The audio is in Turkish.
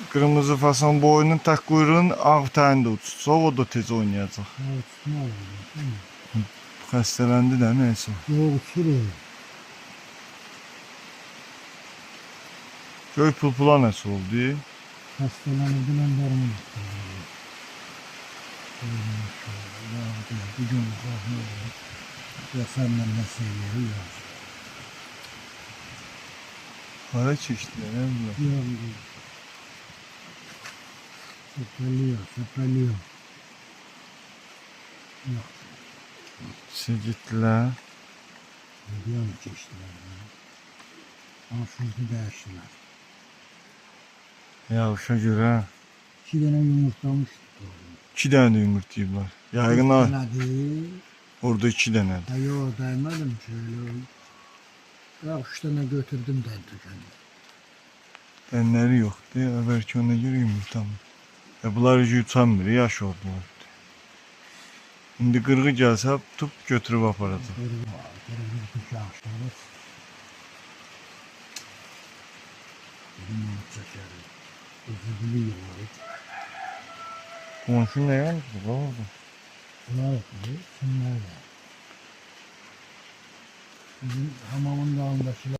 kırmızı fason boynun tak kuyruğun ağ tane de uçsa o da tez oynayacak. Evet, ne oldu? Xəstələndi də neyse. Yok, uçurur. Göy pulpula nasıl oldu? Hastalanırdı, ben varım. Bir gün kalkmıyor. Ya senden de seviyor ya. Para çeşitleri ne bunlar? Yok, sepeliyor. Yok. Sigitler. Biliyor musun çeşitler? Ama şurada değiştiler. Ya uşa göre 2 tane yumurtlamıştı. 2 tane de yumurtlayıblar. Yaygın var. Değil. Orada 2 tane. Ha yok, daymadım şöyle. Ya 3 tane götürdüm den tükendi. Benleri yoktu. Belki ona göre yumurta mı? Ya bunlar yutan biri yaş oldular. Şimdi kırgı gelse tutup götürüp aparacak. Kırmızı kağıtlarız. Limon çekerim. Üzüldü Komşu ne yapmış? Ne oldu? Bunlar yapıyor. Şunlar da. Bizim hamamın dağındakiler.